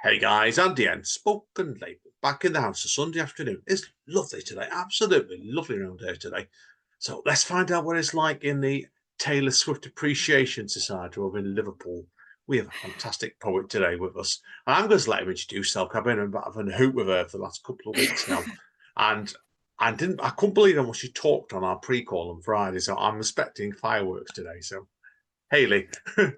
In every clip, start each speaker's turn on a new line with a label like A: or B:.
A: Hey guys, Andy and Spoken Label back in the house a Sunday afternoon. It's lovely today, absolutely lovely around here today. So let's find out what it's like in the Taylor Swift Appreciation Society over in Liverpool. We have a fantastic poet today with us. And I'm going to let him introduce herself. I've been having a hoot with her for the last couple of weeks now. And I couldn't believe how much she talked on our pre-call on Friday. So I'm expecting fireworks today. So Hayley,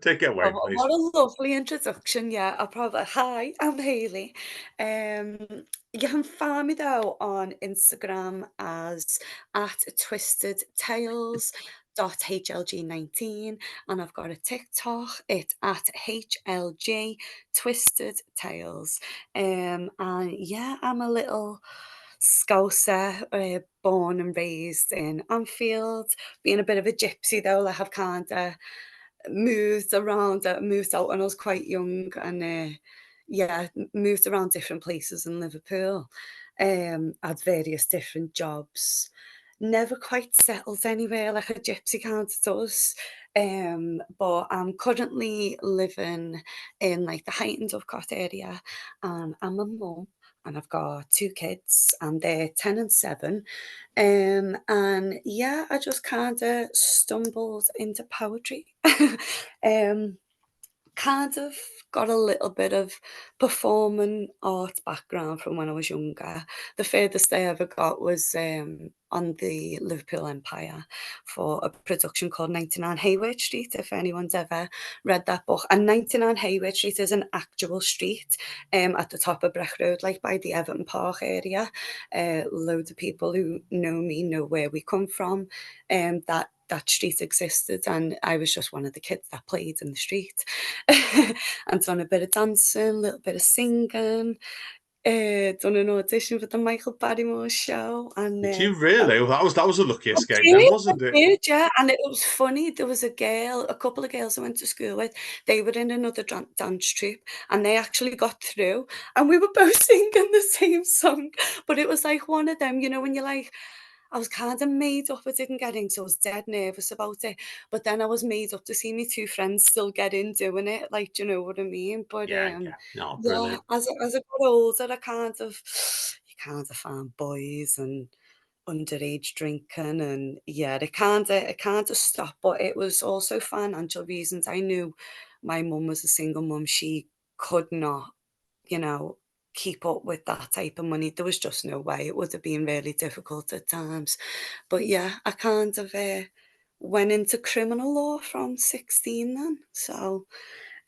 A: take it
B: Oh,
A: away,
B: what
A: please.
B: a lovely introduction. Yeah, I'll probably. Hi, I'm Hayley. You can find me though on Instagram as at twisted tales .hlg19, and I've got a TikTok. It's at HLG Twisted Tales. And yeah, I'm a little Scouser, born and raised in Anfield. Being a bit of a gypsy though, like I've kind of moved out when I was quite young, and yeah, moved around different places in Liverpool. Had various different jobs. Never quite settled anywhere like a gypsy kind of does. But I'm currently living in like the Heighton Dovecot area, and I'm a mum. And I've got two kids, and they're 10 and 7. And yeah, I just kind of stumbled into poetry. um, Kind of got a little bit of performing art background from when I was younger. The furthest I ever got was on the Liverpool Empire for a production called 99 Hayward Street, if anyone's ever read that book. And 99 Hayward Street is an actual street at the top of Breck Road, like by the Everton Park area. Loads of people who know me know where we come from. That street existed, and I was just one of the kids that played in the street. And done a bit of dancing, a little bit of singing, done an audition for the Michael Barrymore show, and
A: Did you really? Well, that was a lucky
B: I
A: escape then,
B: did, I
A: wasn't it?
B: did, yeah. And it was funny. There was a couple of girls I went to school with. They were in another dance troupe, and they actually got through, and we were both singing the same song. But it was like one of them, when you're like, I was kind of made up I didn't get in, so I was dead nervous about it. But then I was made up to see me two friends still get in doing it. Like, do you know what I mean? But
A: Yeah, yeah. No,
B: yeah,
A: brilliant.
B: as I got older, I kind of you kind of found boys and underage drinking, and yeah, it kind of stopped. But it was also financial reasons. I knew my mum was a single mum. She could not, you know, keep up with that type of money. There was just no way. It would have been really difficult at times. But yeah, I kind of went into criminal law from 16 then. So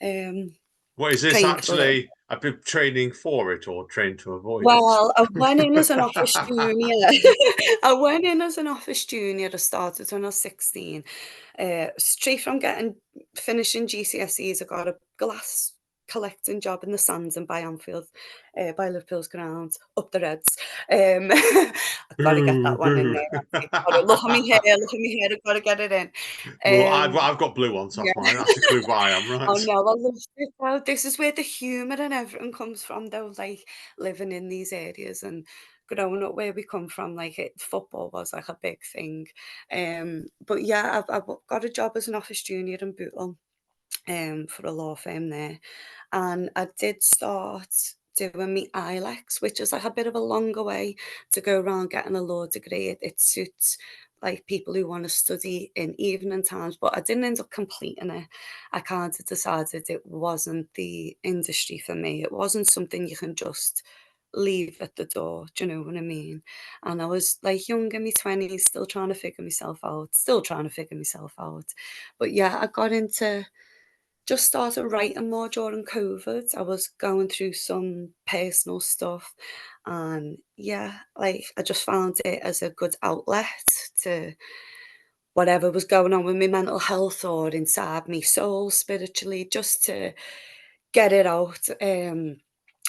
B: um
A: What is this
B: trained for a little.
A: actually? I've been training for it or trained to avoid it.
B: Well, I went in as an office junior. I went in as an office junior. I started when I was 16. Straight from finishing GCSEs, I got a glass collecting job in the sands and by Anfield, by Liverpool's grounds, up the Reds. I've got to get
A: Boo,
B: that one in
A: boo.
B: there. Look at me hair, look at me hair. I've got to get it in.
A: Well, I've
B: Um,
A: I've got blue ones. That's
B: yeah.
A: mine. That's a clue where I am, right?
B: Oh no, I love it. Well, this is where the humour and everything comes from, though. Like living in these areas and growing up where we come from, like football was like a big thing. But yeah, I've got a job as an office junior in Bootle, for a law firm there, and I did start doing my IELTS, which is like a bit of a longer way to go around getting a law degree. It suits like people who want to study in evening times, but I didn't end up completing it. I kind of decided it wasn't the industry for me. It wasn't something you can just leave at the door. Do you know what I mean? And I was like young in my 20s, still trying to figure myself out, still trying to figure myself out. But yeah, I got into just started writing more during COVID. I was going through some personal stuff, and yeah, like I just found it as a good outlet to whatever was going on with my mental health or inside me soul spiritually, just to get it out in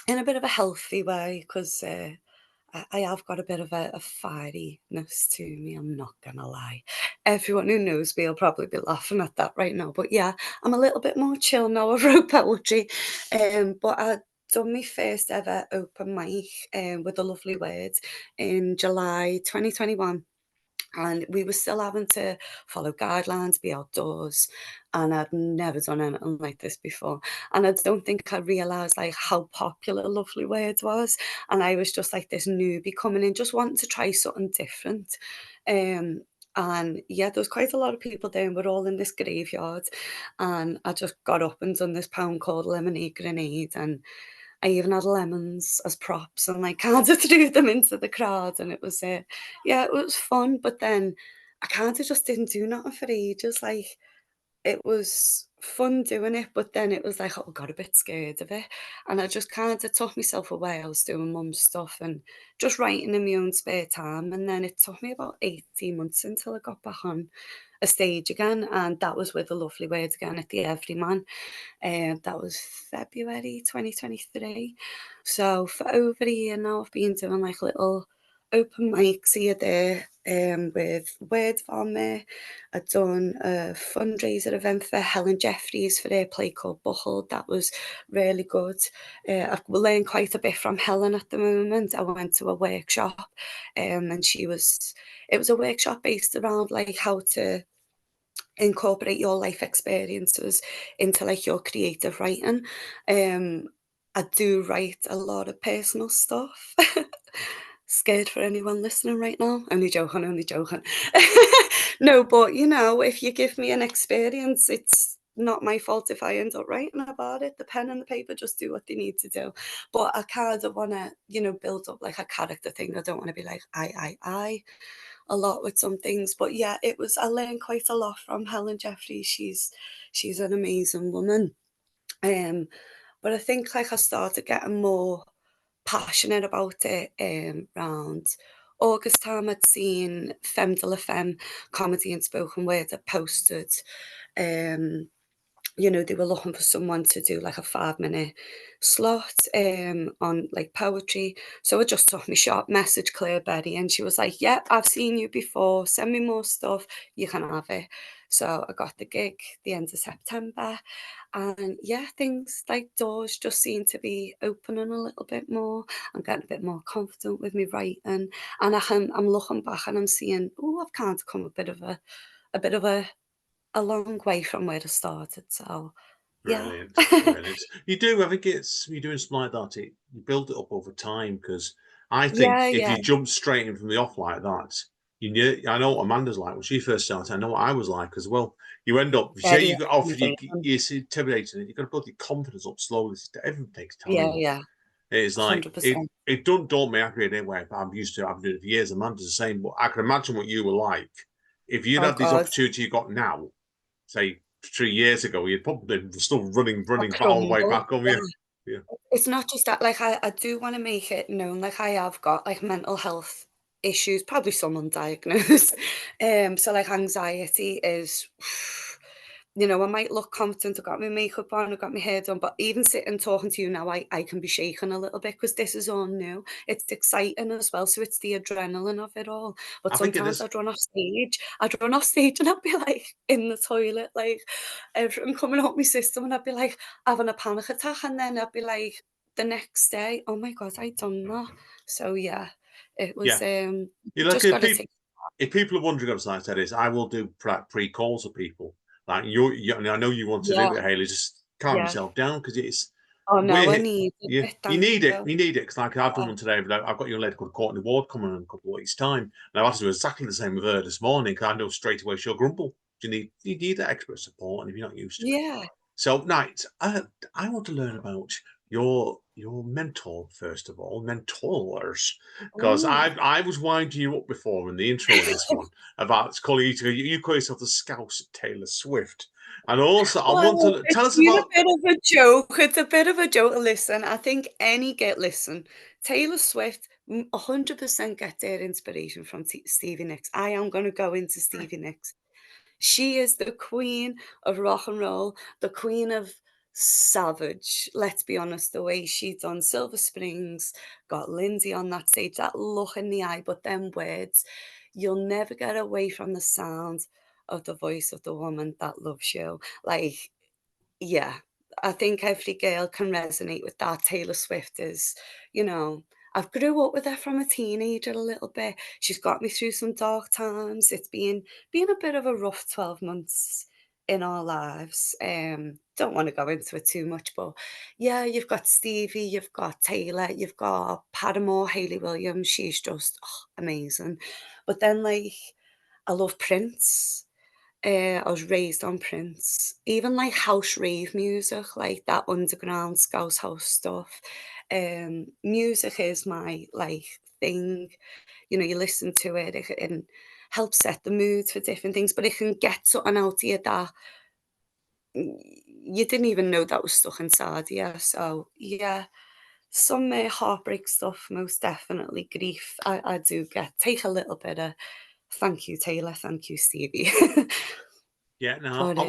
B: a bit of a healthy way, because I have got a bit of a fieriness to me, I'm not gonna lie. Everyone who knows me will probably be laughing at that right now. But yeah, I'm a little bit more chill now. I wrote poetry. But I done my first ever open mic with the lovely words in July 2021. And we were still having to follow guidelines, be outdoors, and I'd never done anything like this before. And I don't think I realised like how popular Lovely Words was. And I was just like this newbie coming in, just wanting to try something different. Um, and yeah, there was quite a lot of people there, and we're all in this graveyard. And I just got up and done this pound called lemonade grenade, and I even had lemons as props and like kind of threw them into the crowd, and it was yeah, it was fun. But then I kind of just didn't do nothing for ages. Like it was fun doing it, but then it was like, oh, I got a bit scared of it, and I just kind of took myself away. I was doing mum's stuff and just writing in my own spare time, and then it took me about 18 months until I got back on a stage again, and that was with the Lovely Words again at the Everyman. That was February 2023. So for over a year now, I've been doing like little open mics here there with Word from me. I've done a fundraiser event for Helen Jeffries for their play called Buckle. That was really good. I've learned quite a bit from Helen at the moment. I went to a workshop and it was a workshop based around like how to incorporate your life experiences into like your creative writing. Um, I do write a lot of personal stuff. Scared for anyone listening right now? Only joking, only joking. No, but you know, if you give me an experience, it's not my fault if I end up writing about it. The pen and the paper just do what they need to do. But I kind of want to, you know, build up like a character thing. I don't want to be like, I a lot with some things. But yeah, I learned quite a lot from Helen Jeffries. She's an amazing woman. Um, but I think like I started getting more passionate about it around August time. I'd seen Femme de la Femme comedy and spoken word that posted um you know, they were looking for someone to do like a 5 minute slot on like poetry. So I just took my shot, messaged Claire Berry, and she was like, yep, I've seen you before. Send me more stuff. You can have it. So I got the gig the end of September. And yeah, things like doors just seem to be opening a little bit more. I'm getting a bit more confident with me writing. And I'm looking back and I'm seeing, oh, I've kind of come a bit of a long way from where I started, so yeah.
A: Brilliant, brilliant. You do, I think you're doing something like that. You build it up over time because I think
B: Yeah,
A: if
B: yeah.
A: you jump straight in from the off like that, I know what Amanda's like when she first started. I know what I was like as well. You end up, say
B: Very
A: you got off,
B: intimidating.
A: you're intimidating it. You've got to build your confidence up slowly. Everything takes
B: Yeah,
A: time.
B: yeah,
A: It's like it.
B: 100%.
A: It don't make me anyway. I'm used to. I've done it for years. Amanda's the same, but I can imagine what you were like if you'd
B: Oh
A: had this
B: god,
A: opportunity you got now, say 3 years ago, you'd probably been still
B: I
A: running back all the way
B: crumbled,
A: back home.
B: yeah.
A: Yeah, yeah,
B: It's not just that, like, I do wanna make it known, like, I have got, like, mental health issues, probably some undiagnosed. So, like, anxiety is you know, I might look confident, I've got my makeup on, I've got my hair done, but even sitting talking to you now, I can be shaking a little bit because this is all new. It's exciting as well, so it's the adrenaline of it all. But
A: I think it
B: sometimes
A: is.
B: I'd run off stage and I'd be, like, in the toilet, like, everything coming out my system, and I'd be, like, having a panic attack, and then I'd be, like, the next day, "Oh my god, I done that." So, yeah, it was,
A: Yeah, you
B: you
A: like
B: just gotta take.
A: if people are wondering what science that is, I will do pre calls with people. Like and I know you want to do
B: Yeah,
A: it, Haley. Just calm
B: yeah.
A: yourself down because it's
B: Oh, no, I
A: we're
B: needed
A: yeah,
B: it, thank you.
A: you need it. Because like I've done
B: Yeah.
A: one today. But I've got a young lady called Courtney Ward coming in a couple of weeks' time, and I've had to do exactly the same with her this morning. Because I know straight away she'll grumble. You need that expert support, and if you're not used to it.
B: Yeah.
A: So, Knight, I want to learn about your mentor first of all, mentors, because
B: Ooh.
A: I was winding you up before in the intro of this one about calling you call yourself the Scouse of Taylor Swift, and also I want
B: Well,
A: to tell
B: it's
A: us
B: been a
A: about
B: bit of a joke. It's a bit of a joke. Listen, I think listen, Taylor Swift 100% get their inspiration from Stevie Nicks. I am going to go into Stevie Nicks. She is the queen of rock and roll, the queen of savage. Let's be honest, the way she done Silver Springs, got Lindsay on that stage, that look in the eye, but then words. You'll never get away from the sound of the voice of the woman that loves you. Like, yeah, I think every girl can resonate with that. Taylor Swift is, you know, I've grew up with her from a teenager a little bit. She's got me through some dark times. It's been a bit of a rough 12 months in our lives. Don't want to go into it too much, but yeah, you've got Stevie, you've got Taylor, you've got Paramore, Hayley Williams. She's just amazing. But then, like, I love Prince. I was raised on Prince. Even like house rave music, like that underground Scouse house stuff. Music is my like thing. You know, you listen to it, it can help set the mood for different things, but it can get something out of you that you didn't even know that was stuck inside you. So yeah, some heartbreak stuff, most definitely. Grief, I do take a little bit of thank you, Taylor, thank you, Stevie.
A: Yeah, now
B: But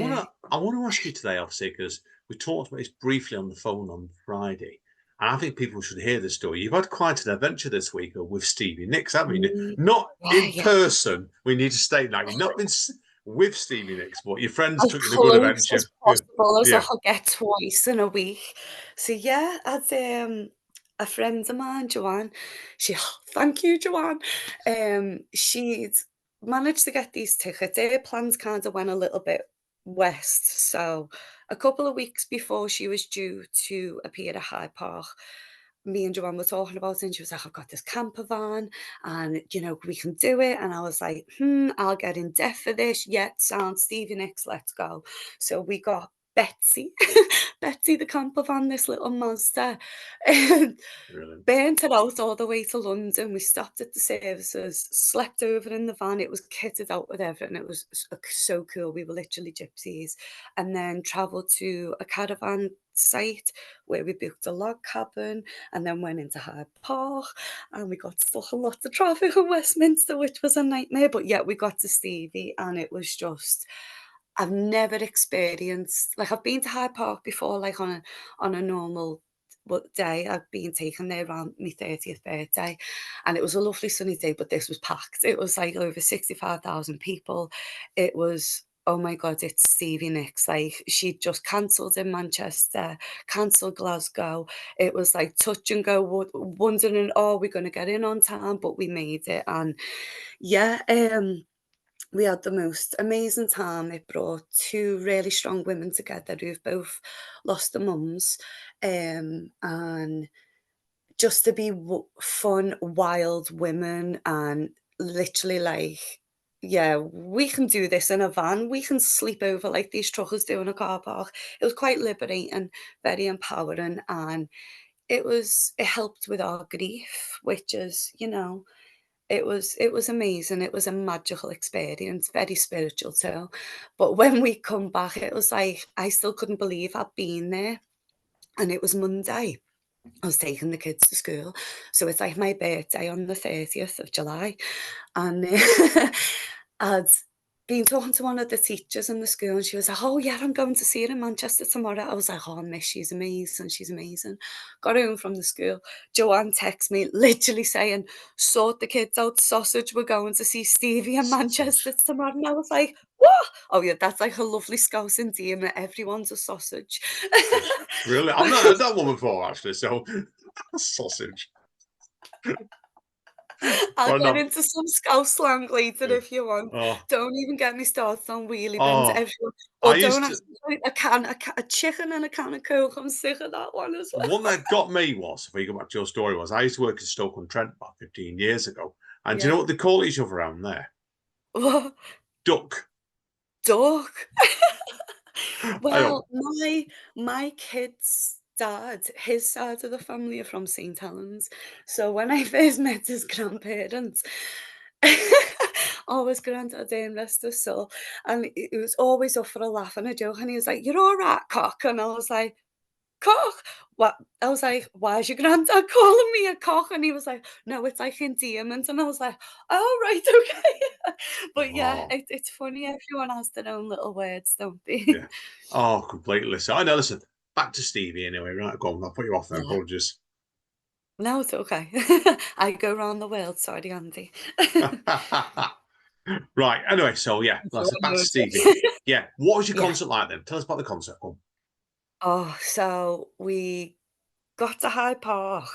A: I want to ask you today, obviously, because we talked about this briefly on the phone on Friday, and I think people should hear the story. You've had quite an adventure this week with Stevie Nicks, haven't you? Not
B: yeah,
A: in
B: yeah.
A: person. We need to state that you've not been with Stevie Nicks, but your friends
B: As
A: took you on a good
B: close
A: adventure.
B: as
A: Yeah,
B: possible as I
A: yeah,
B: could get twice in a week. So yeah, as a friend of mine, Joanne, she thank you, Joanne. She'd managed to get these tickets. Her plans kind of went a little bit west. So a couple of weeks before she was due to appear at Hyde Park, me and Joanne were talking about it, and she was like, I've got this camper van and we can do it. And I was like, I'll get in debt for this. Yet sound Stevie Nicks, let's go. So we got Betsy, Betsy the camper van, this little monster, and
A: really.
B: burnt it out all the way to London. We stopped at the services, slept over in the van. It was kitted out with everything. It was so cool. We were literally gypsies. And then travelled to a caravan site where we booked a log cabin and then went into Hyde Park and we got stuck in lots of traffic in Westminster, which was a nightmare. But yet we got to Stevie and it was just I've never experienced like I've been to Hyde Park before, like on a normal day. I've been taken there around my 30th birthday and it was a lovely sunny day, but this was packed. It was like over 65,000 people. It was oh my God, it's Stevie Nicks. Like she just cancelled in Manchester, cancelled Glasgow. It was like touch and go, wondering, oh, we're going to get in on time, but we made it. And yeah, we had the most amazing time. It brought two really strong women together who've both lost their mums. And just to be fun, wild women and literally like, yeah, we can do this in a van. We can sleep over like these truckers do in a car park. It was quite liberating, very empowering, and it helped with our grief, which is, it was amazing. It was a magical experience, very spiritual too. But when we come back, it was like I still couldn't believe I'd been there. And it was Monday. I was taking the kids to school. So it's like my birthday on the 30th of July. And I'd been talking to one of the teachers in the school, and she was like, "Oh, yeah, I'm going to see her in Manchester tomorrow." I was like, "Oh, miss, she's amazing. She's amazing." Got home from the school. Joanne texts me literally saying, "Sort the kids out, sausage. We're going to see Stevie in Manchester
A: Sausage.
B: tomorrow." And I was like, "What?" Oh, yeah, that's like a lovely Scouse endearment. Everyone's a sausage.
A: Really? I've
B: But
A: not heard that one before, actually. So, sausage.
B: I'll
A: Well,
B: get
A: no.
B: into some Scouse slang later
A: Yeah.
B: if you want.
A: Oh,
B: Don't even get me started on wheelie bins.
A: oh.
B: Everyone,
A: I
B: or don't
A: used to.
B: ask me for a chicken and a can of Coke. I'm sick of that one as
A: The
B: well.
A: one that got me was, if we go back to your story, was I used to work in Stoke-on-Trent about 15 years ago. And do you know
B: Yeah.
A: what they call each other around there?
B: What?
A: Duck.
B: Duck.
A: I don't.
B: Well, my kid's dad, his side of the family are from St. Helens. So when I first met his grandparents, always granddad rest his soul, and it was always up for a laugh and a joke, and he was like, "You're all right, cock," and I was like, "Cock? What?" I was like, "Why is your granddad calling me a cock?" And he was like, "No, it's like endearment." And I was like, "Oh, right, okay." But yeah,
A: Oh,
B: it's funny. Everyone has their own little words, don't
A: yeah.
B: they?
A: Oh, completely. So I know. Listen, back to Stevie anyway. Right, go on. I'll put you off then.
B: Yeah.
A: Apologies.
B: No, it's okay. I go around the world. Sorry, Andy.
A: Right. Anyway, so yeah,
B: Everyone
A: listen, back to
B: knows
A: Stevie.
B: it.
A: Yeah. What was your
B: Yeah.
A: concert like then? Tell us about the concert. Go
B: Oh, so we got to Hyde Park.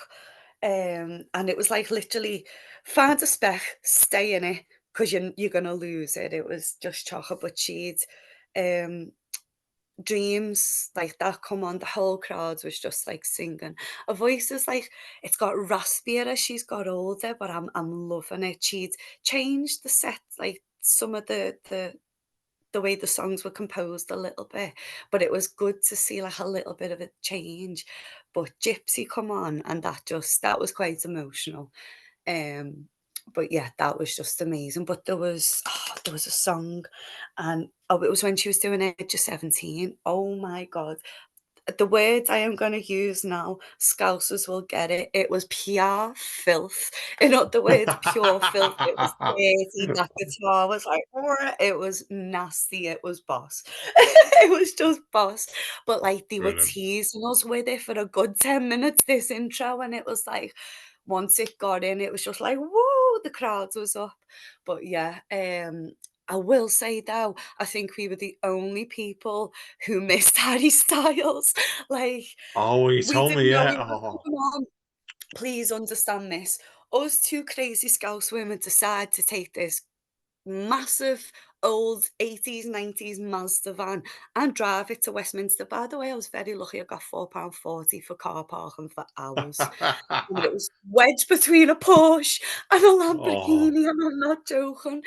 B: And it was like literally find a speck, stay in it, because you're gonna lose it. It was just chocolate, but she'd um Dreams, like, that come on, the whole crowd was just, like, singing. Her voice is, like, it's got raspier as she's got older, but I'm loving it. She'd changed the set, like, some of the way the songs were composed a little bit, but it was good to see, like, a little bit of a change. But Gypsy come on, and that was quite emotional. Um, but yeah, that was just amazing. But there was a song, and it was when she was doing Edge of 17. Oh my God. The words I am gonna use now, Scousers will get it. It was pure filth. In other words, pure filth. It was dirty. That guitar was like, it was nasty. It was boss. It was just boss. But like they were
A: Brilliant.
B: teasing us with it for a good 10 minutes, this intro, and it was like once it got in, it was just like, woo, the crowds was up. But yeah, I will say though, I think we were the only people who missed Harry Styles. Like,
A: Oh, you
B: we
A: told
B: didn't
A: me,
B: know
A: yeah.
B: he was
A: Oh,
B: coming on. Please understand this. Us two crazy Scouse women decide to take this massive old 80s, 90s Mazda van and drive it to Westminster. By the way, I was very lucky I got £4.40 for car parking for hours. I mean, it was wedged between a Porsche and a
A: oh,
B: Lamborghini, and I'm not joking.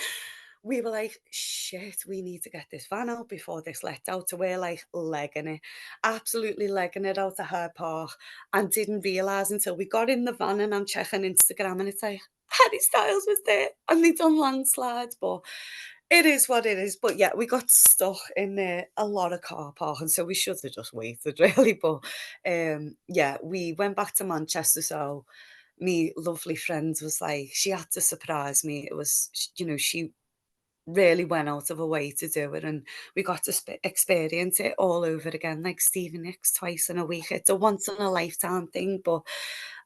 B: We were like, "Shit, we need to get this van out before this lets out." So we're like legging it, absolutely legging it out of her park, and didn't realise until we got in the van and I'm checking Instagram and it's like, Harry Styles was there and they done landslides, but it is what it is. But yeah, we got stuck in a lot of car parking, so we should have just waited really. But yeah, we went back to Manchester, so me lovely friend was like, she had to surprise me. It was, she really went out of her way to do it, and we got to experience it all over again, like Stevie Nicks twice in a week. It's a once in a lifetime thing, but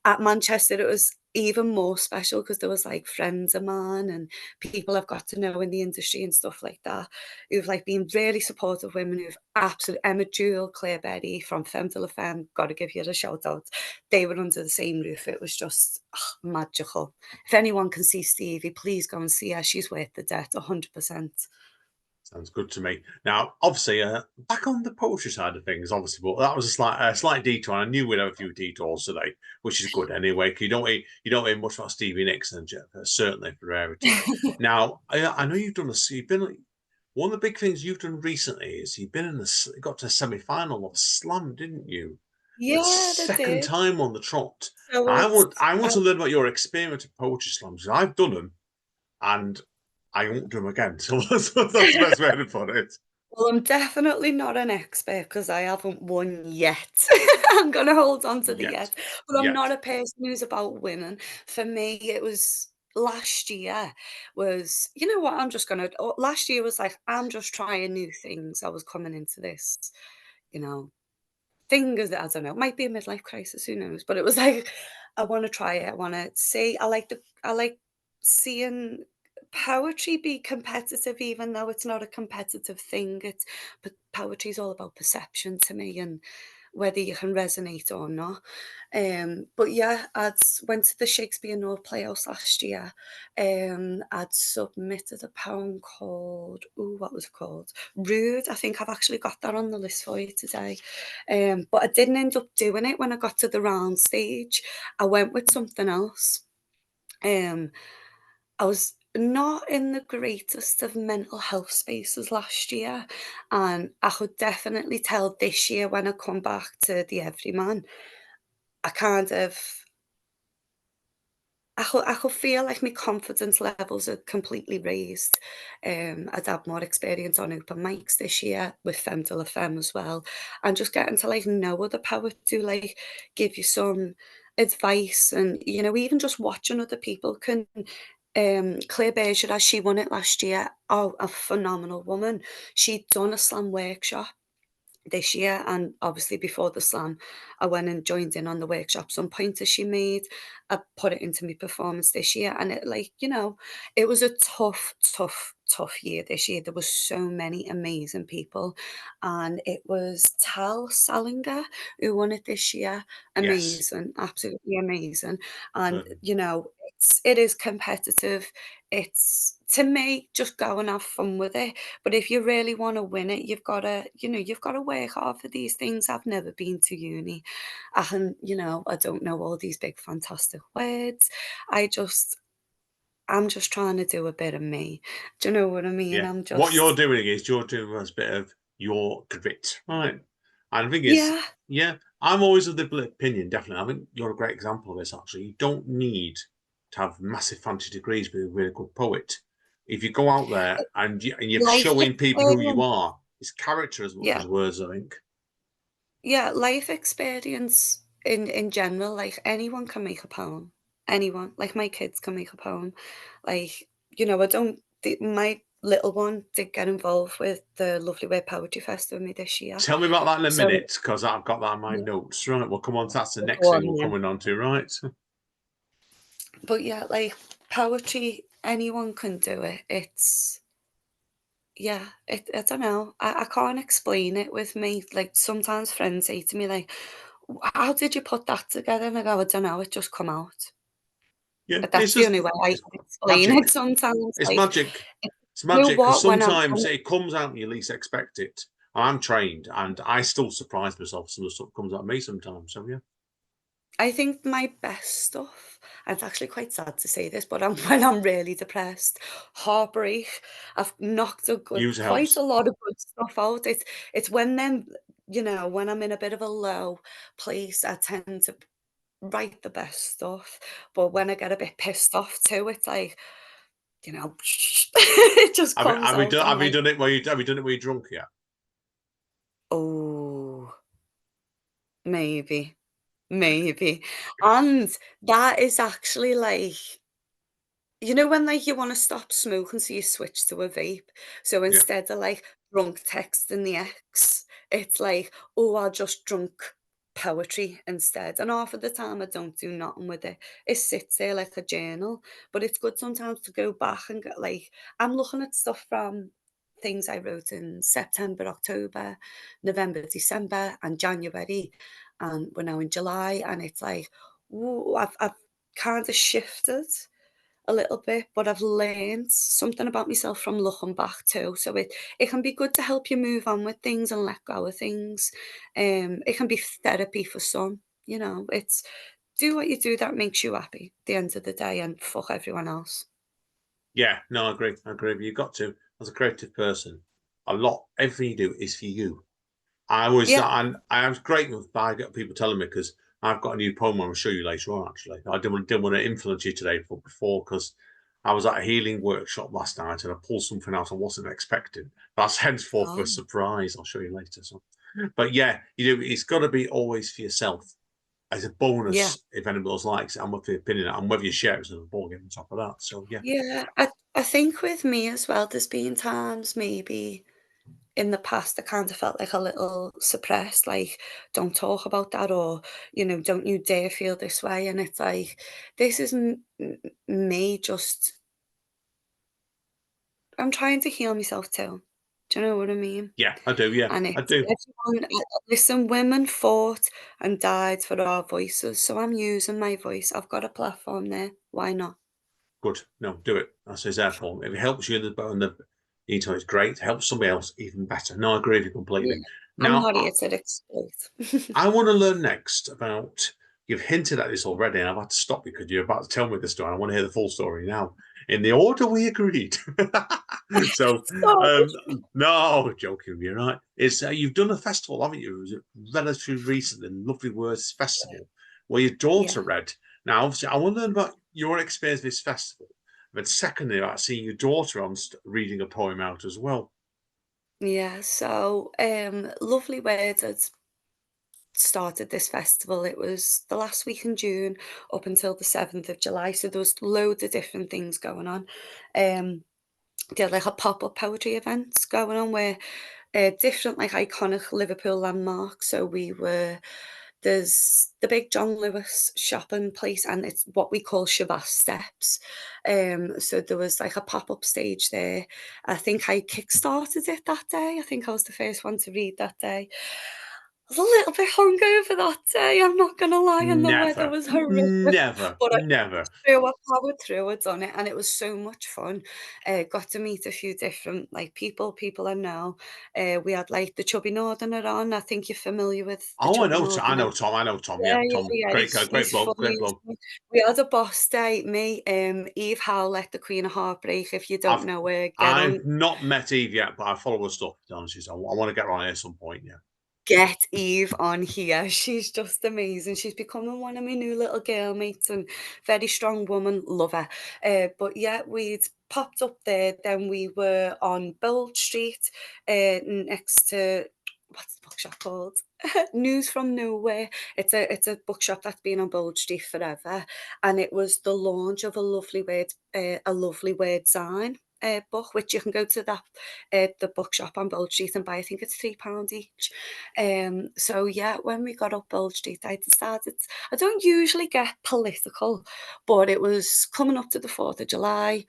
B: at Manchester it was even more special because there was like friends of mine and people I've got to know in the industry and stuff like that, who've like been really supportive women, who've absolutely Emma Jewel, Claire Berry from Femme de la Femme, got to give you a shout out. They were under the same roof. It was just magical. If anyone can see Stevie, please go and see her. She's worth the debt, 100%.
A: sounds good to me. Now, obviously, back on the poetry side of things, obviously, but that was a slight detour. I knew we'd have a few detours today, which is good anyway. 'Cause you don't hear much about Stevie Nicks and Jeff, certainly for rarity. Now, I know you've been one of the big things you've done recently is you've been you got to a semi-final of Slam, didn't you? For the
B: Yeah, they
A: second
B: did.
A: time on the trot.
B: So
A: I
B: it's
A: want I want to learn about your experience of poetry slams. I've done them, and I won't do them again. So that's the best way to put it.
B: well, I'm definitely not an expert because I haven't won yet. I'm gonna hold on to the
A: Yet,
B: yet, but I'm
A: yet.
B: not a person who's about winning. For me, it was last year was, you know what, last year was like, I'm just trying new things. I was coming into this, you know, thing is that I don't know, it might be a midlife crisis, who knows? But it was like, I want to try it. I want to see. I like seeing poetry be competitive, even though it's not a competitive thing. But poetry is all about perception to me and whether you can resonate or not. But yeah, went to the Shakespeare North Playhouse last year. I'd submitted a poem called, what was it called? Rude. I think I've actually got that on the list for you today. But I didn't end up doing it when I got to the round stage. I went with something else. Um, I was not in the greatest of mental health spaces last year, and I could definitely tell this year when I come back to the Everyman, I kind of I could feel like my confidence levels are completely raised. I'd had more experience on open mics this year with Femme de la Femme as well, and just getting to like know other poets to like give you some advice, and even just watching other people can. Claire Berger, as she won it last year, oh, a phenomenal woman. She'd done a slam workshop this year, and obviously before the slam, I went and joined in on the workshop. Some pointers she made, I put it into my performance this year, and it like, it was a tough, tough, tough year this year. There was so many amazing people, and it was Tal Salinger who won it this year.
A: Yes.
B: Amazing, absolutely amazing. And
A: Um,
B: it is competitive. It's, to me, just go and have fun with it. But if you really wanna win it, you've gotta work hard for these things. I've never been to uni. I don't know all these big fantastic words. I just I'm just trying to do a bit of me. Do you know what I mean?
A: yeah.
B: I'm
A: What you're
B: just
A: doing is you're doing a bit of your grit, right? And the thing is,
B: Yeah,
A: yeah, I'm always of the opinion, definitely. I think you're a great example of this, actually. You don't need to have massive fancy degrees to be a really good poet. If you go out there and, you're
B: life
A: showing people who you
B: experience.
A: are, it's character as much
B: Yeah.
A: as words, I think.
B: Yeah, life experience in general, like, anyone can make a poem. Anyone. Like, my kids can make a poem. Like, I don't my little one did get involved with the Lovely Way Poetry Festival with me this year.
A: Tell me about that in a
B: So,
A: minute, because I've got that in my
B: yeah,
A: notes. Right, we'll come on. That's the
B: well,
A: next
B: go
A: thing
B: on
A: we're
B: then.
A: coming on to, right?
B: But yeah, like, poetry, anyone can do it. It's Yeah, I don't know. I can't explain it with me. Like, sometimes friends say to me, like, How did you put that together?" And I go, "I don't know, it just come out."
A: Yeah,
B: But
A: it's
B: that's the
A: just
B: only way I
A: it's
B: can explain
A: magic.
B: it sometimes,
A: It's
B: like,
A: magic.
B: you
A: It's
B: know
A: magic because
B: what?
A: sometimes it comes out when you least expect it. I'm trained, and I still surprise myself. Some of the stuff comes out of me sometimes. So yeah,
B: I think my best stuff, and it's actually quite sad to say this, but when I'm really depressed, heartbreak, I've knocked
A: user
B: quite a
A: helps.
B: lot of good stuff out. It's when when I'm in a bit of a low place, I tend to write the best stuff. But when I get a bit pissed off too, it's like, it just comes out. I'm
A: Have you
B: like,
A: done it where you have you done it where you're drunk yet?
B: "Oh, maybe, maybe." And that is actually like, when, like, you wanna stop smoking, so you switch to a vape. So
A: Yeah,
B: instead of, like, drunk texting the ex, it's like, "Oh, I'll just drunk poetry instead." And half of the time, I don't do nothing with it. It sits there like a journal, but it's good sometimes to go back and go, like, I'm looking at stuff from things I wrote in September, October, November, December, and January, and we're now in July, and it's like, ooh, I've kinda shifted a little bit, but I've learned something about myself from looking back too. So it can be good to help you move on with things and let go of things. It can be therapy for some. It's do what you do that makes you happy at the end of the day, and fuck everyone else.
A: yeah. No, I agree. I agree. You've got to, as a creative person, everything you do is for you.
B: Yeah.
A: And I was great with by people telling me because I've got a new poem I'll show you later on. Actually, I didn't want to influence you today before because I was at a healing workshop last night and I pulled something out I wasn't expecting. That's henceforth
B: Oh,
A: a surprise. I'll show you later. So, but yeah, you know, it's got to be always for yourself as a
B: yeah.
A: bonus if anybody else likes it and what the opinion and whether you share it as a ball game on top of that. So yeah,
B: Yeah. I think with me as well, there's been times maybe in the past, I kind of felt like a little suppressed, like, "Don't talk about that," or, "Don't you dare feel this way." And it's like, this is me just, I'm trying to heal myself too. Do you know what I mean?
A: yeah, I do. Yeah,
B: And
A: I
B: it's
A: do.
B: listen, women fought and died for our voices, so I'm using my voice. I've got a platform there. Why not?
A: Good. No, do it. That's his airform. If it helps you in the ego, it's great. Helps somebody else, even better. No, I agree with you
B: Yeah.
A: completely.
B: I'm
A: Now,
B: not here to exploit.
A: I want to learn next about. You've hinted at this already, and I've had to stop you because you're about to tell me the story. I want to hear the full story now, in the order we agreed. So,
B: Sorry.
A: no, joking, you're right. It's you've done a festival, haven't you? It was relatively recent, the Lovely Words Festival, where your daughter
B: Yeah.
A: read. Now, obviously, I want to learn about your experience with this festival, but secondly, about seeing your daughter on reading a poem out as well.
B: Yeah, so, Lovely Words had started this festival. It was the last week in June up until the 7th of July, so there was loads of different things going on. They had, like, a pop-up poetry events going on where different, like, iconic Liverpool landmarks. So there's the big John Lewis shopping place, and it's what we call Shabbat Steps. So there was like a pop-up stage there. I think I kick-started it that day. I think I was the first one to read that day. I was a little bit hungover that day, I'm not gonna lie, and the weather
A: Never,
B: was horrific,
A: never,
B: but I
A: never.
B: through, I powered through, I done it, and it was so much fun. Got to meet a few different, like, people I know. We had, like, the Chubby Northerner on. I think you're familiar with the
A: Oh,
B: Chubby
A: I
B: Northerner.
A: know Tom, I know Tom, yeah,
B: Yeah, yeah,
A: Tom,
B: yeah,
A: great guy,
B: he's
A: great bloke,
B: funny
A: great
B: as
A: bloke.
B: well. We had a boss day, me, Eve Howlett, the Queen of Heartbreak. If you don't
A: I've
B: know her, get on.
A: I've not met Eve yet, but I follow her stuff, to be honest with you. I wanna get her on here at some point, yeah.
B: Get Eve on here. She's just amazing. She's becoming one of my new little girl mates, and very strong woman. Love her. But yeah, we'd popped up there. Then we were on Bold Street, next to, what's the bookshop called? News from Nowhere. It's a bookshop that's been on Bold Street forever, and it was the launch of a lovely word sign. Book, which you can go to the bookshop on Bold Street and buy. I think it's £3 each. So yeah, when we got up Bold Street, I decided, I don't usually get political, but it was coming up to the 4th of July.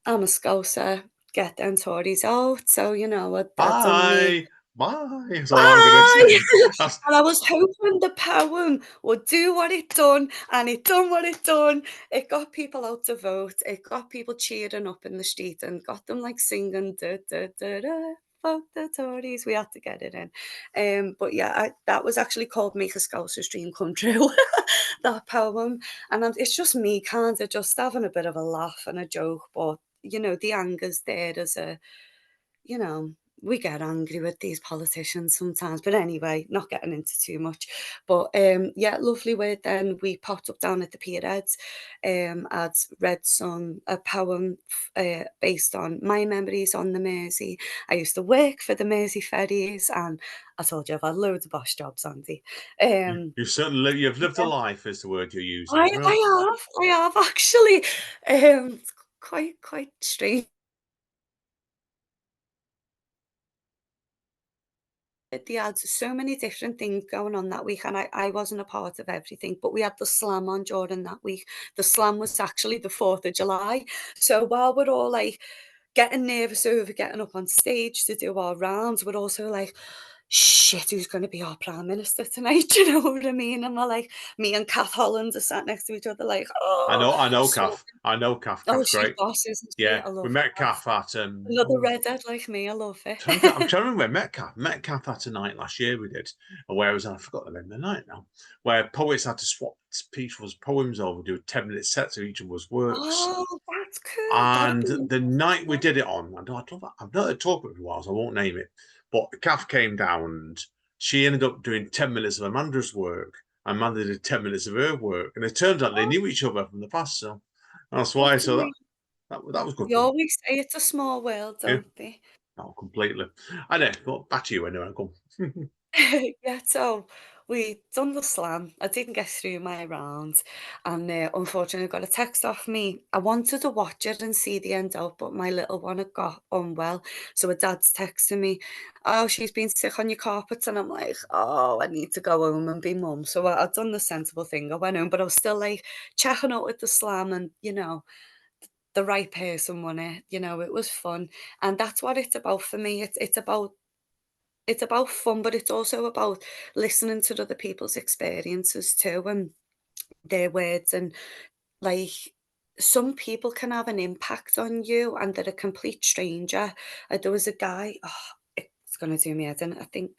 B: I'm a Scouser, get them Tories out. So, I done me.
A: Bye, bye, is all I'm gonna
B: Bye!
A: say. That's
B: And I was hoping the poem would do what it done, and it done what it done. It got people out to vote. It got people cheering up in the street and got them like singing da da da da. Vote the Tories. We had to get it in. But yeah, that was actually called Make a Scouser's Dream Come True. That poem, and it's just me kind of just having a bit of a laugh and a joke, but the anger's there as a you know, we get angry with these politicians sometimes. But anyway, not getting into too much. But yeah, lovely word. Then we popped up down at the Pierheads. I'd read a poem based on my memories on the Mersey. I used to work for the Mersey ferries, and I told you I've had loads of boss jobs, Andy. Um,
A: you've certainly you've lived a life is the word you're using.
B: I,
A: Real
B: I have actually. It's quite strange. They had so many different things going on that week, and I wasn't a part of everything, but we had the Slam on during that week. The Slam was actually the 4th of July. So while we're all like getting nervous over getting up on stage to do our rounds, we're also like, shit, who's going to be our Prime Minister tonight? You know what I mean? And we're like, me and Kath Holland are sat next to each other, like, oh,
A: I know
B: so,
A: Kath. I know Kath.
B: oh,
A: Kath's
B: she's
A: great.
B: boss, isn't she?
A: Yeah,
B: I
A: we
B: love
A: met
B: Kath.
A: Kath at
B: Another redhead like me, I love it.
A: I'm trying to remember. I met Kath at a night last year. We did, and where was I forgot the name of the night now. Where poets had to swap people's poems over, do 10-minute sets of each other's works.
B: Oh, that's cool. That'd
A: And
B: be
A: the night we
B: interesting.
A: did it on, I've not heard talk of it for a while, so I won't name it. But Kath came down and she ended up doing 10 minutes of Amanda's work. Amanda did 10 minutes of her work. And it turns out they
B: Oh,
A: knew each other from the past. So that's why.
B: that's
A: So
B: amazing.
A: that was good
B: You
A: fun.
B: always say it's a small world,
A: Yeah,
B: don't they?
A: not completely. I know, but back to you anyway. Come.
B: Yeah, so we done the Slam. I didn't get through my round, and unfortunately, I got a text off me. I wanted to watch it and see the end out, but my little one had got unwell. So her dad's texting me, "Oh, she's been sick on your carpets," and I'm like, "Oh, I need to go home and be mum." So I done the sensible thing. I went home, but I was still like checking out with the Slam, and the right person won it. It was fun, and that's what it's about for me. It's about fun, but it's also about listening to other people's experiences too, and their words. And like, some people can have an impact on you, and they're a complete stranger. There was a guy. Oh, it's gonna do me head in. I think,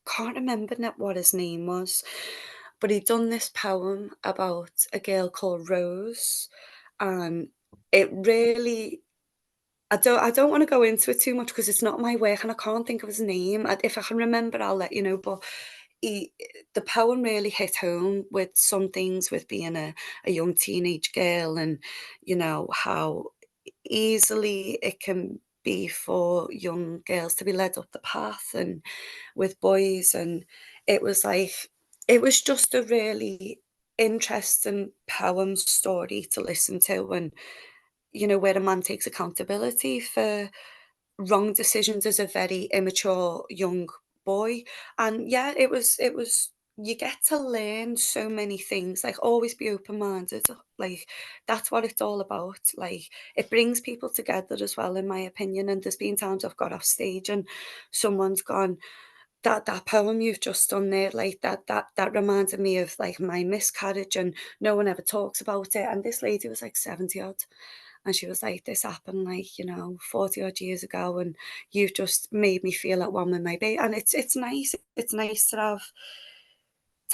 B: can't remember what his name was, but he'd done this poem about a girl called Rose, and it really, I don't wanna go into it too much because it's not my work and I can't think of his name. If I can remember, I'll let you know, but he the poem really hit home with some things with being a young teenage girl, and, how easily it can be for young girls to be led up the path and with boys. And it was like, it was just a really interesting poem story to listen to, and where a man takes accountability for wrong decisions as a very immature young boy. And yeah, it was you get to learn so many things, like always be open-minded. Like that's what it's all about. Like it brings people together as well, in my opinion. And there's been times I've got off stage and someone's gone, that poem you've just done there, like that reminded me of like my miscarriage and no one ever talks about it. And this lady was like 70 odd. And she was like, "This happened like, 40 odd years ago, and you've just made me feel at one with my baby." And it's nice. It's nice to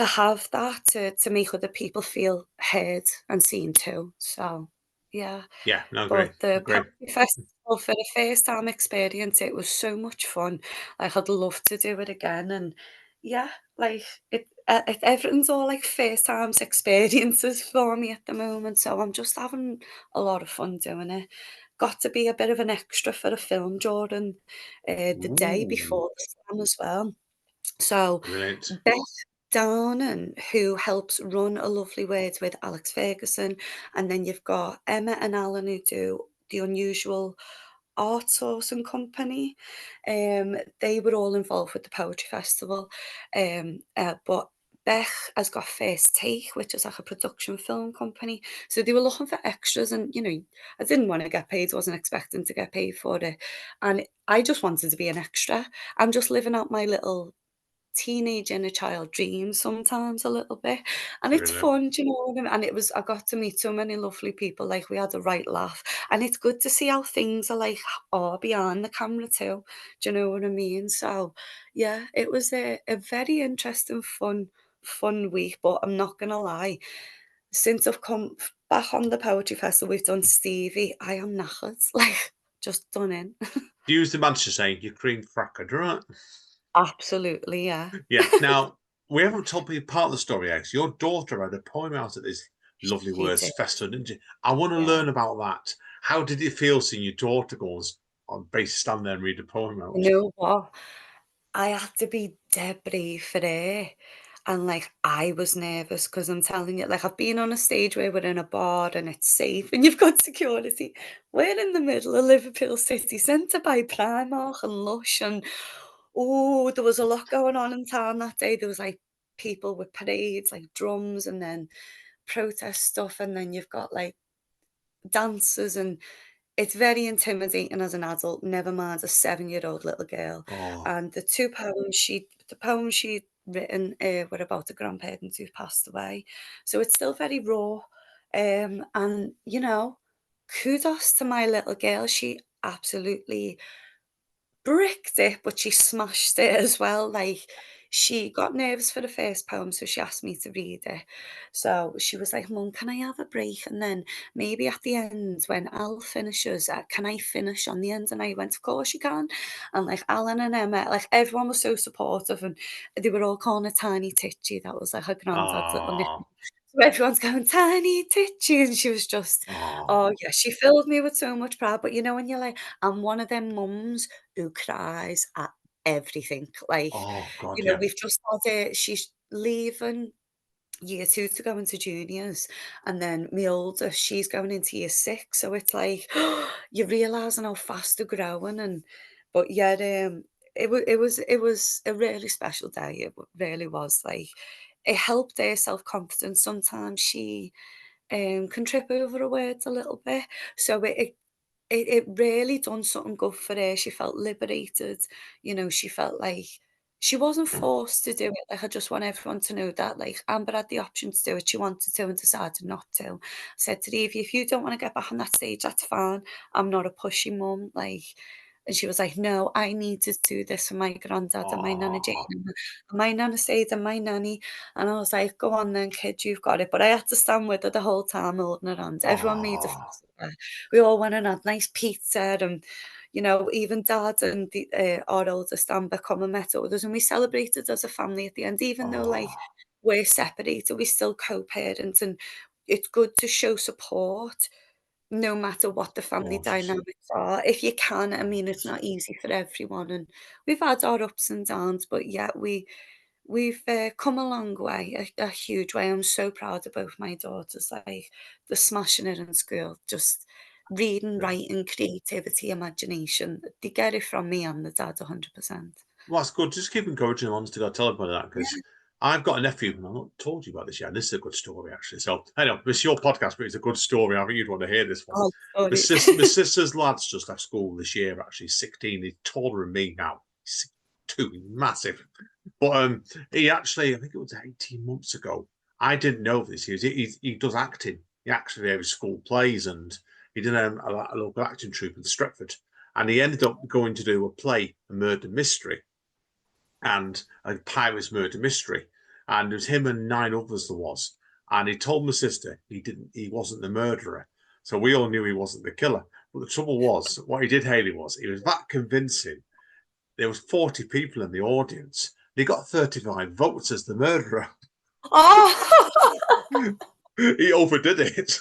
B: have that to make other people feel heard and seen too. So yeah.
A: Yeah, no, agree,
B: But the
A: agree.
B: Poetry Festival, for the first time experience, it was so much fun. Like, I'd love to do it again. And yeah, like everything's all like first times experiences for me at the moment. So I'm just having a lot of fun doing it. Got to be a bit of an extra for a film during the day
A: Ooh,
B: before the slam as well. So
A: brilliant.
B: Beth Downen, who helps run A Lovely Words with Alex Ferguson, and then you've got Emma and Alan who do The Unusual Art Sourcing Company. They were all involved with the Poetry Festival. But Beth has got First Take, which is like a production film company. So they were looking for extras, and I didn't want to get paid, wasn't expecting to get paid for it. And I just wanted to be an extra. I'm just living out my little teenage inner child dreams sometimes a little bit, and it's
A: Brilliant.
B: fun, do you know what I mean? And I got to meet so many lovely people, like, we had a right laugh, and it's good to see how things are behind the camera too, do you know what I mean? So, yeah, it was a very interesting, fun week, but I'm not gonna lie, since I've come back on the Poetry Festival, we've done Stevie, I am knackered, like, just done in.
A: Use the Manchester saying, "You cream frackered," right?
B: Absolutely, yeah.
A: Yeah. Now, we haven't told people part of the story, Alex. Your daughter had a poem out at this Lovely
B: She
A: Words
B: did,
A: festival, didn't you? I want to
B: yeah.
A: learn about that. How did it feel seeing your daughter go on base stand there and read a poem
B: You
A: out?
B: know what? I had to be dead brave for her. And like I was nervous because I'm telling you, like I've been on a stage where we're in a bar and it's safe and you've got security. We're in the middle of Liverpool city centre by Primark and Lush, and oh, there was a lot going on in town that day. There was like people with parades, like drums, and then protest stuff, and then you've got like dancers, and it's very intimidating as an adult, never mind a 7-year-old little girl.
A: Oh,
B: And the poems she'd written, were about a grandparent who passed away. So it's still very raw. And kudos to my little girl. She absolutely bricked it, but she smashed it as well. Like, she got nervous for the first poem, so she asked me to read it. So she was like, "Mum, can I have a break? And then maybe at the end, when Al finishes, can I finish on the end?" And I went, "Of course you can." And like Alan and Emma, like everyone was so supportive, and they were all calling her Tiny Titchy. That was like her granddad's little
A: oh,
B: nickname. So everyone's going, "Tiny Titchy," and she was just, oh
A: oh,
B: yeah, she filled me with so much pride. But when you're like, I'm one of them mums who cries at everything. Like,
A: oh, God, yeah.
B: we've just had it. She's leaving year two to go into juniors, and then my older, she's going into year six. So it's like you're realizing how fast they're growing, and but yet, it was a really special day. It really was. Like, it helped her self confidence. Sometimes she can trip over her words a little bit, so it really done something good for her. She felt liberated, she felt like she wasn't forced to do it. Like, I just want everyone to know that, like, Amber had the option to do it. She wanted to and decided not to. I said to Evie, if you don't want to get back on that stage, that's fine. I'm not a pushy mum. Like, and she was like, "No, I need to do this for my granddad and my Nana Jane
A: Oh,
B: and my Nana Said and my nanny." And I was like, "Go on then, kid, you've got it." But I had to stand with her the whole time, holding her hand. Everyone made a
A: oh,
B: fuss of her. We all went and had nice pizza, and even Dad and our oldest Amber come and met up with us, and we celebrated as a family at the end, even though like
A: oh,
B: we're separated, we still co-parent, and it's good to show support no matter what the family
A: gorgeous,
B: dynamics are. If you can, I mean, it's
A: gorgeous.
B: not easy for everyone, and we've had our ups and downs, but yeah, we've come a long way, a huge way. I'm so proud of both my daughters. Like, they're smashing it in school. Just reading,
A: Yeah.
B: writing, creativity, imagination. They get it from me and the dad 100%.
A: Well, that's good. Just keep encouraging them, honest to God. Tell them about that because
B: Yeah.
A: I've got a nephew, and I've not told you about this yet. This is a good story, actually. So, I know it's your podcast, but it's a good story. I think you'd want to hear this one.
B: Oh, sorry.
A: My sister's lad's just left school this year, actually, 16. He's taller than me now. He's 2, he's massive. But he actually, I think it was 18 months ago. I didn't know this. He does acting. He acts for various school plays, and he did a local acting troupe in Stretford. And he ended up going to do a play, a murder mystery and a Pirates murder mystery. And it was him and 9 others there was. And he told my sister he wasn't the murderer. So we all knew he wasn't the killer. But the trouble was, what he did, Hayley, was he was that convincing. There was 40 people in the audience. He got 35 votes as the murderer.
B: Oh!
A: He overdid it.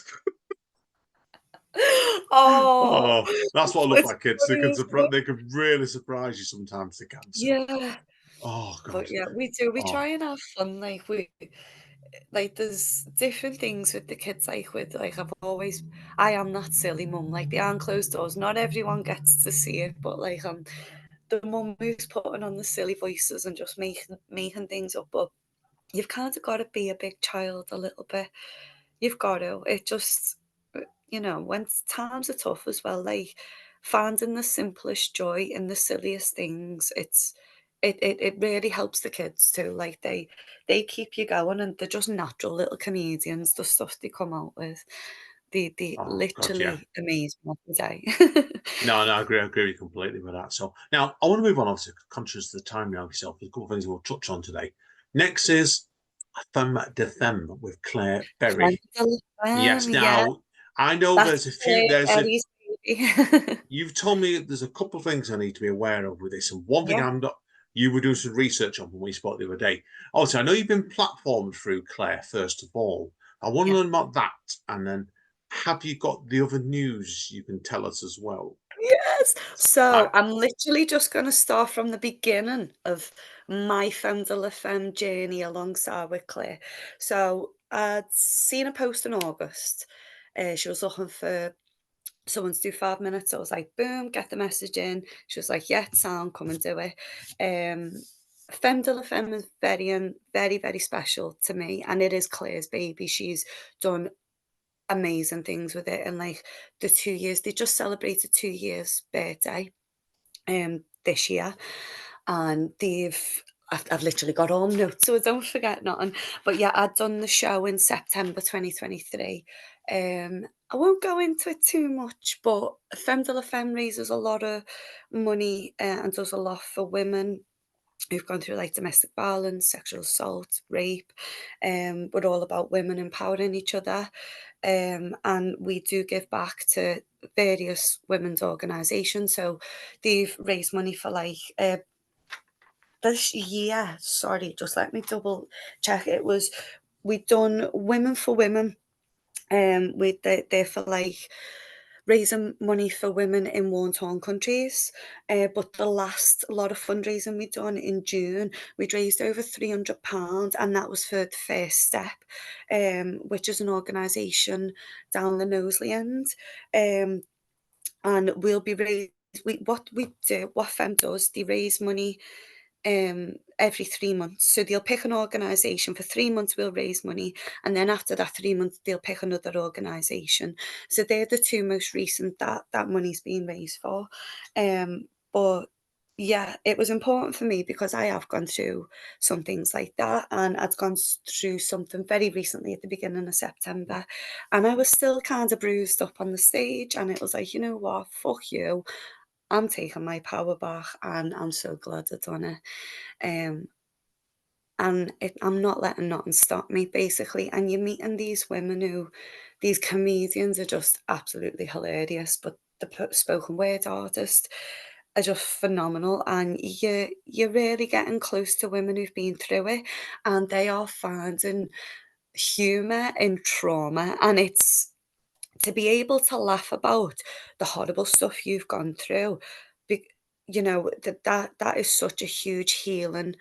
B: Oh,
A: Oh, that's what I love
B: it's
A: about kids.
B: funny, isn't it?
A: They can really surprise you sometimes. They can. So,
B: Yeah,
A: oh
B: but
A: God.
B: yeah, we do. We
A: Oh,
B: try and have fun. Like there's different things with the kids. I am that silly mum. Like behind closed doors, not everyone gets to see it, but the mum who's putting on the silly voices and just making things up. But you've kind of got to be a big child a little bit. You've got to. It just, when times are tough as well, like finding the simplest joy in the silliest things, it really helps the kids too. Like they keep you going and they're just natural little comedians, the stuff they come out with. They
A: oh God, yeah.
B: literally amaze me every day.
A: No, no, I agree with you completely with that. So now I want to move on, obviously, conscious of the time now yourself. There's a couple of things we'll touch on today. Next is Femme de Femme with Claire Berry. Yes.
B: Yeah,
A: Now I know
B: that's
A: there's a few.
B: Claire
A: There's a.
B: Berry's baby.
A: You've told me there's a couple of things I need to be aware of with this, and one thing
B: Yeah,
A: I'm not. You were doing some research on when we spoke the other day. Also, I know you've been platformed through Claire. First of all, I want to
B: yeah.
A: learn about that, and then have you got the other news you can tell us as well?
B: Yes. So
A: Right.
B: I'm literally just going to start from the beginning of my Femme de la Femme journey alongside with Claire. So I'd seen a post in August. She was looking for someone to do 5 minutes. I was like, boom, get the message in. She was like, yeah, sound, come and do it. Um, Femme de la Femme is very, very special to me, and it is Claire's baby. She's done amazing things with it. And like the 2 years, they just celebrated 2 years birthday this year. And I've literally got all notes so I don't forget nothing. But yeah, I'd done the show in September 2023. I won't go into it too much, but Femme de la Femme raises a lot of money and does a lot for women who've gone through like domestic violence, sexual assault, rape. We're all about women empowering each other. And we do give back to various women's organisations. So they've raised money for this year, sorry, just let me double check. We've done Women for Women. They're for raising money for women in war-torn countries. But the last lot of fundraising we done in June, we'd raised over £300, and that was for the First Step, which is an organisation down the Knowsley end. And we'll be raised. What FEM does, they raise money every 3 months. So they'll pick an organisation for 3 months, we'll raise money, and then after that 3 months, they'll pick another organisation. So they're the two most recent that money's being raised for. But yeah, it was important for me because I have gone through some things like that, and I'd gone through something very recently at the beginning of September, and I was still kind of bruised up on the stage, and it was like, you know what, fuck you. I'm taking my power back, and I'm so glad I've done it. Um, I'm not letting nothing stop me, basically. And you're meeting these women these comedians are just absolutely hilarious, but the spoken word artists are just phenomenal. And you're really getting close to women who've been through it, and they are finding humour in trauma. And it's to be able to laugh about the horrible stuff you've gone through. Be, that is such a huge healing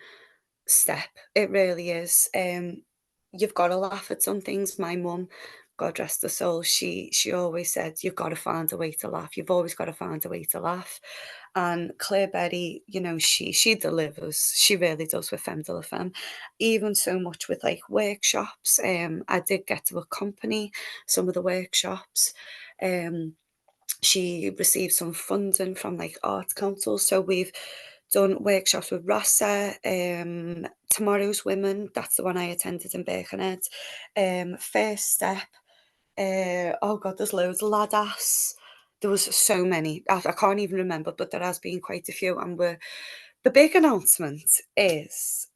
B: step. It really is. You've got to laugh at some things. My mum, God rest her soul, she always said, "You've got to find a way to laugh. You've always got to find a way to laugh." And Claire Berry, she delivers. She really does with Femme de la Femme. Even so much with like workshops. I did get to accompany some of the workshops. Um, she received some funding from like arts councils. So we've done workshops with Rasa, Tomorrow's Women, that's the one I attended in Birkenhead. First Step, oh god, there's loads, Ladas. There was so many. I can't even remember, but there has been quite a few. And the big announcement is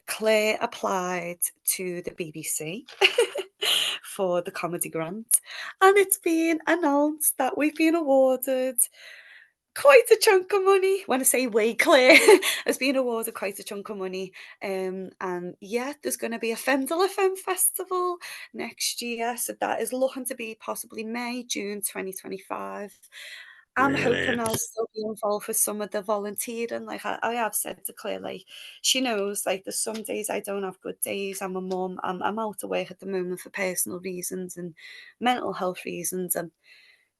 B: Claire applied to the BBC for the comedy grant, and it's been announced that we've been awarded quite a chunk of money. When I say we, Claire has been awarded quite a chunk of money. And yeah, there's going to be a Femme de la Femme festival next year. So that is looking to be possibly May, June 2025. I'm hoping I'll
A: Brilliant.
B: still be involved with some of the volunteering. Like I have said to Claire, like she knows, like there's some days I don't have good days. I'm a mum. I'm out of work at the moment for personal reasons and mental health reasons, and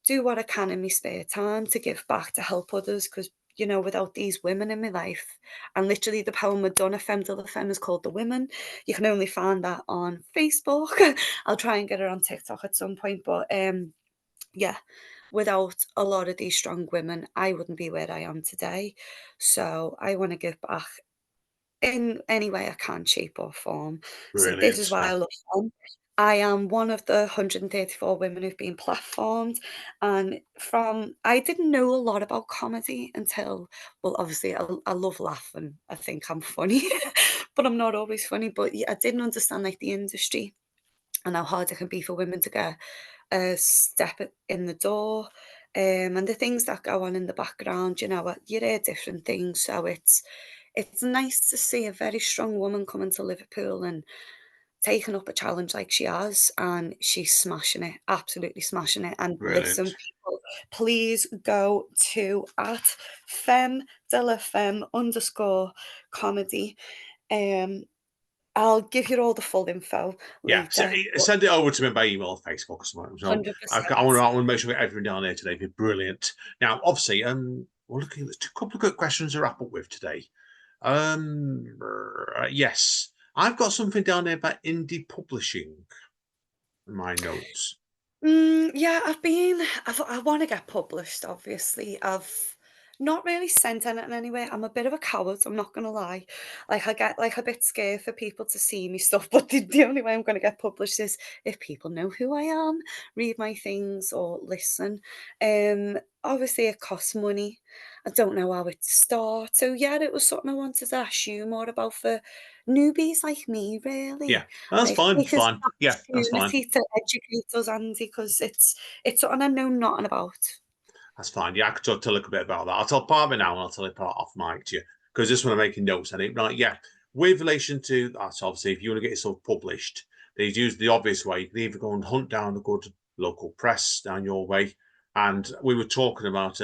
B: do what I can in my spare time to give back to help others. Because without these women in my life, and literally the poem I've done, a Femme de la Femme, is called The Women. You can only find that on Facebook. I'll try and get it on TikTok at some point, but yeah, without a lot of these strong women, I wouldn't be where I am today. So I want to give back in any way I can, shape or form. So this is
A: Brilliant.
B: why I
A: No,
B: love film. I am one of the 134 women who've been platformed, and I didn't know a lot about comedy until, well, obviously I love laughing. I think I'm funny, but I'm not always funny. But yeah, I didn't understand like the industry and how hard it can be for women to get a step in the door, and the things that go on in the background. You hear different things, so it's nice to see a very strong woman coming to Liverpool and taking up a challenge like she has, and she's smashing it, absolutely smashing it. And listen,
A: brilliant.
B: people, please go to at Femme de la Femme underscore comedy. Um, I'll give you all the full info
A: Yeah,
B: later. But
A: send it over to me by email or Facebook or something. So I
B: 100%.
A: want to make sure we get everything down here today. It'd be brilliant. Now, obviously, we're looking at a couple of good questions to wrap up with today. Yes, I've got something down there about indie publishing in my notes.
B: Yeah, I want to get published, obviously. I've not really sent anything anywhere. I'm a bit of a coward, I'm not gonna lie. Like I get like a bit scared for people to see me stuff, but the only way I'm gonna get published is if people know who I am, read my things or listen. Obviously it costs money. I don't know how it starts. So yeah, it was something I wanted to ask you more about for newbies like me,
A: Yeah,
B: really.
A: that's
B: Like,
A: fine.
B: take this
A: Fine. Yeah, that's fine.
B: opportunity to educate us, Andy, because it's something I know nothing about.
A: That's fine. Yeah, I could tell a little bit about that. I'll tell part of it now and I'll tell you part off mic to you because this one I'm making notes on it. Right, yeah. With relation to that, obviously, if you want to get yourself published, they use the obvious way. You can either go and hunt down a good local press down your way. And we were talking about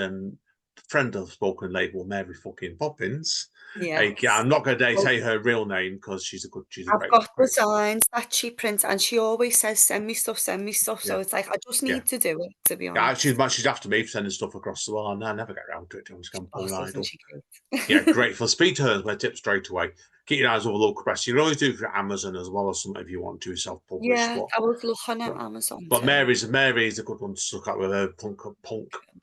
A: friend of spoken label, Mary fucking Poppins. Like, yeah,
B: Yes.
A: I'm not going to
B: Well,
A: say her real name because she's a
B: I've
A: great,
B: got
A: great.
B: designs that she prints, and she always says, "Send me stuff, send me stuff." So
A: Yeah,
B: it's like I just
A: yeah.
B: need to do it, to be
A: Yeah,
B: honest.
A: she's after me for sending stuff across the world, and I never get around to it. I'm just going to pull
B: Oh,
A: my
B: isn't
A: idol.
B: she
A: Yeah,
B: cute?
A: grateful. Speak to her as my tip straight away. Keep your eyes on the local press. You can always do it for Amazon as well as something if you want to self-publish.
B: Yeah, I was looking at
A: But,
B: Amazon
A: but
B: too.
A: Mary's a good one to look at with her punk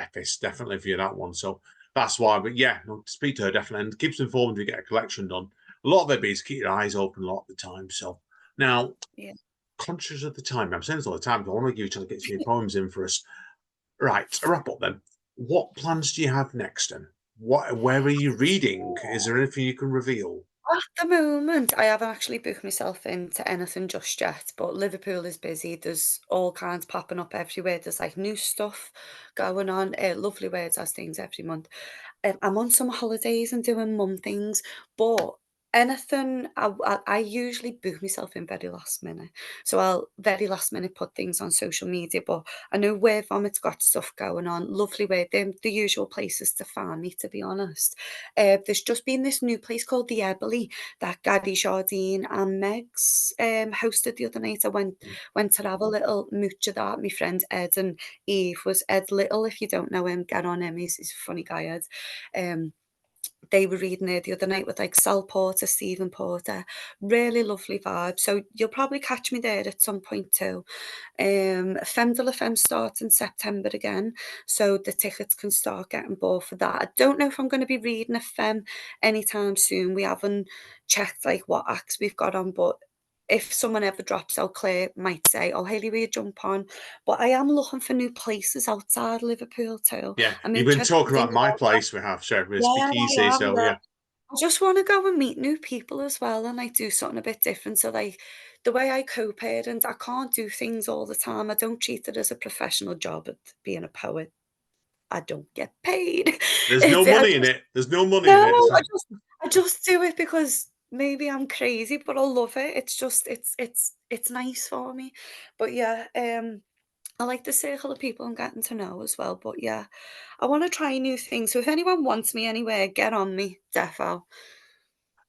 A: epis, definitely for you that one. So that's why. But yeah, no, speak to her definitely and keep us informed if you get a collection done. A lot of it is keep your eyes open a lot of the time. So now,
B: Yeah.
A: conscious of the time, I'm saying this all the time, but I want to give you a chance to get some of your poems in for us. Right, a wrap up then. What plans do you have next then? Where are you reading? Is there anything you can reveal?
B: At the moment, I haven't actually booked myself into anything just yet, but Liverpool is busy. There's all kinds popping up everywhere. There's like new stuff going on. Lovely Words has things every month. I'm on some holidays and doing mum things, but Anything, I usually book myself in very last minute. So I'll very last minute put things on social media, but I know where Vomit's got stuff going on. Lovely way. They're the usual places to find me, to be honest. There's just been this new place called the Ebony that Gary Jardine and Megs hosted the other night. I went to have a little mooch of that. My friend Ed and Eve was Ed Little. If you don't know him, get on him. He's a funny guy, Ed. Um, they were reading it the other night with like Sal Porter, Stephen Porter. Really lovely vibe. So you'll probably catch me there at some point too. Femme de la Femme starts in September again, so the tickets can start getting bought for that. I don't know if I'm going to be reading a Femme anytime soon. We haven't checked like what acts we've got on, but if someone ever drops out, Claire might say, "Oh, Hayley, will you jump on?" But I am looking for new places outside Liverpool too.
A: Yeah,
B: I'm
A: you've been
B: interested
A: talking
B: in
A: about my place we have, shared with
B: yeah,
A: Speakeasy,
B: I am,
A: so
B: yeah.
A: yeah.
B: I just wanna go and meet new people as well and, like, do something a bit different. So, like, the way I co-parent, I can't do things all the time. I don't treat it as a professional job at being a poet. I don't get paid.
A: There's no
B: It's I
A: money in
B: just
A: it. There's no money in it.
B: no,
A: So
B: I just do it because maybe I'm crazy, but I love it. It's just it's nice for me. But yeah, I like the circle of people I'm getting to know as well. But yeah, I want to try new things. So if anyone wants me anywhere, get on me, defo.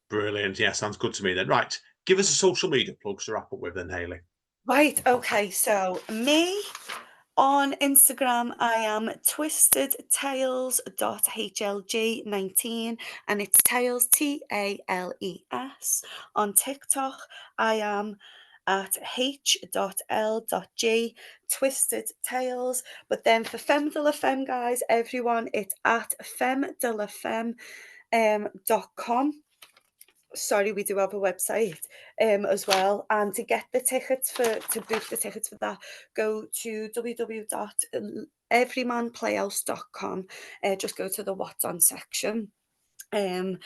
A: brilliant. Yeah, sounds good to me then. Right, give us a social media plug to wrap up with then, Hayley.
B: Right, okay, so me on Instagram, I am twistedtails.hlg19 and it's Tails Tales. On TikTok, I am at h.l.g twisted tales. But then for Femme de la Femme, guys, everyone, it's at femdelafemme.com. Sorry, we do have a website as well. And to get the tickets to book the tickets for that, go to www.everymanplayhouse.com. Just go to the What's On section. Um,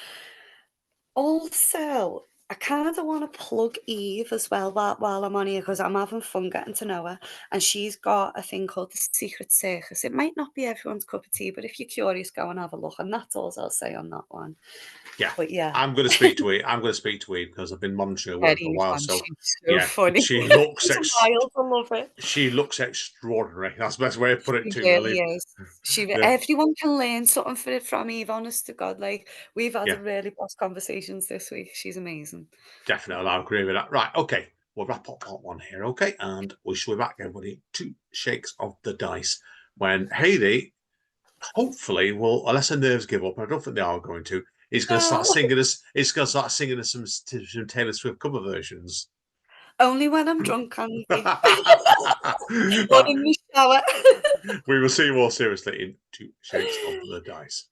B: Also, I kind of want to plug Eve as well while I'm on here because I'm having fun getting to know her. And she's got a thing called the Secret Circus. It might not be everyone's cup of tea, but if you're curious, go and have a look. And that's all I'll say on that one.
A: Yeah,
B: But yeah.
A: I'm going to speak to Eve. I'm going to speak to Eve because I've been monitoring her work for a
B: Very
A: while.
B: fun.
A: So
B: She's so
A: yeah,
B: funny.
A: she looks
B: She's wild. I love it.
A: she looks extraordinary. That's the best way to put it
B: She
A: too,
B: really
A: Lily.
B: is.
A: Yeah,
B: Everyone can learn something from Eve, honest to God. Like, we've had a
A: yeah,
B: really boss conversations this week. She's amazing.
A: definitely. I agree with that. Right, okay. We'll wrap up part one here, okay? And we shall be back, everybody. 2 shakes of the dice when Hayley hopefully will, unless her nerves give up, and I don't think they are going to, he's going to start
B: No,
A: singing us. He's going to start singing us some Taylor Swift cover versions.
B: only when I'm drunk, Andy. Or
A: Right.
B: in the shower.
A: We will see you more seriously in 2 shakes of the dice.